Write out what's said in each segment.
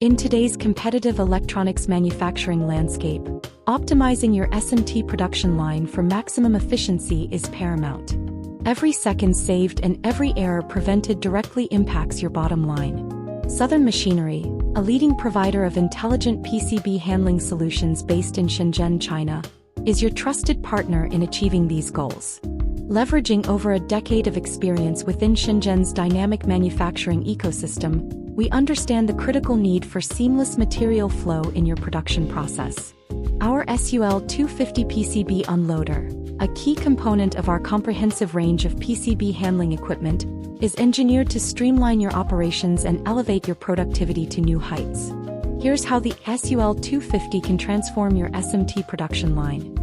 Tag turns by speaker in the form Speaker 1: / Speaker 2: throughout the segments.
Speaker 1: In today's competitive electronics manufacturing landscape, optimizing your SMT production line for maximum efficiency is paramount. Every second saved and every error prevented directly impacts your bottom line. Southern Machinery, a leading provider of intelligent PCB handling solutions based in Shenzhen, China, is your trusted partner in achieving these goals. Leveraging over a decade of experience within Shenzhen's dynamic manufacturing ecosystem, we understand the critical need for seamless material flow in your production process. Our SUL250 PCB unloader, a key component of our comprehensive range of PCB handling equipment, is engineered to streamline your operations and elevate your productivity to new heights. Here's how the SUL250 can transform your SMT production line.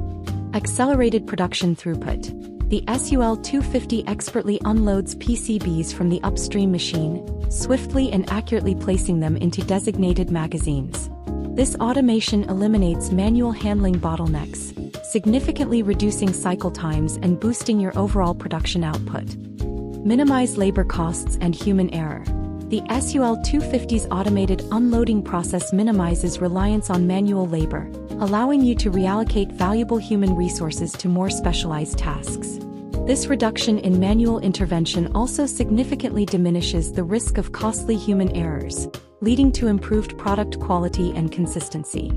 Speaker 1: Accelerated production throughput. The SUL250 expertly unloads PCBs from the upstream machine, swiftly and accurately placing them into designated magazines. This automation eliminates manual handling bottlenecks, significantly reducing cycle times and boosting your overall production output. Minimize labor costs and human error. The SUL250's automated unloading process minimizes reliance on manual labor, allowing you to reallocate valuable human resources to more specialized tasks. This reduction in manual intervention also significantly diminishes the risk of costly human errors, leading to improved product quality and consistency.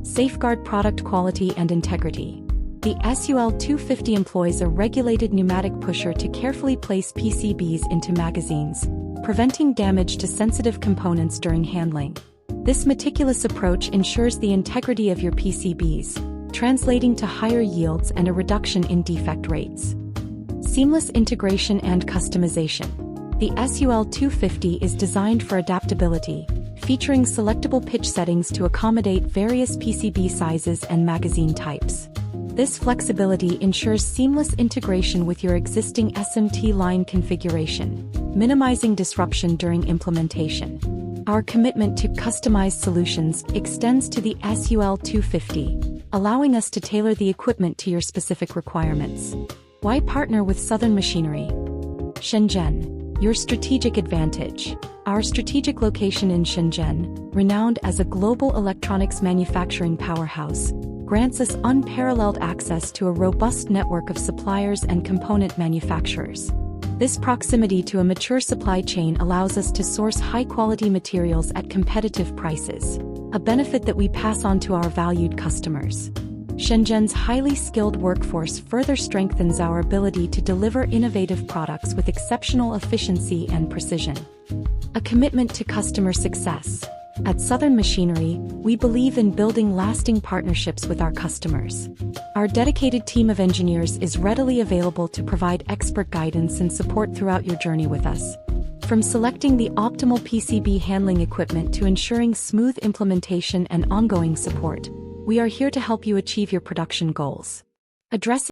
Speaker 1: Safeguard product quality and integrity. The SUL250 employs a regulated pneumatic pusher to carefully place PCBs into magazines, preventing damage to sensitive components during handling. This meticulous approach ensures the integrity of your PCBs, translating to higher yields and a reduction in defect rates. Seamless integration and customization. The SUL250 is designed for adaptability, featuring selectable pitch settings to accommodate various PCB sizes and magazine types. This flexibility ensures seamless integration with your existing SMT line configuration, minimizing disruption during implementation. Our commitment to customized solutions extends to the SUL250, allowing us to tailor the equipment to your specific requirements. Why partner with Southern Machinery? Shenzhen, your strategic advantage. Our strategic location in Shenzhen, renowned as a global electronics manufacturing powerhouse, grants us unparalleled access to a robust network of suppliers and component manufacturers. This proximity to a mature supply chain allows us to source high-quality materials at competitive prices, a benefit that we pass on to our valued customers. Shenzhen's highly skilled workforce further strengthens our ability to deliver innovative products with exceptional efficiency and precision. A commitment to customer success. At Southern Machinery, we believe in building lasting partnerships with our customers. Our dedicated team of engineers is readily available to provide expert guidance and support throughout your journey with us. From selecting the optimal PCB handling equipment to ensuring smooth implementation and ongoing support, we are here to help you achieve your production goals. Addressing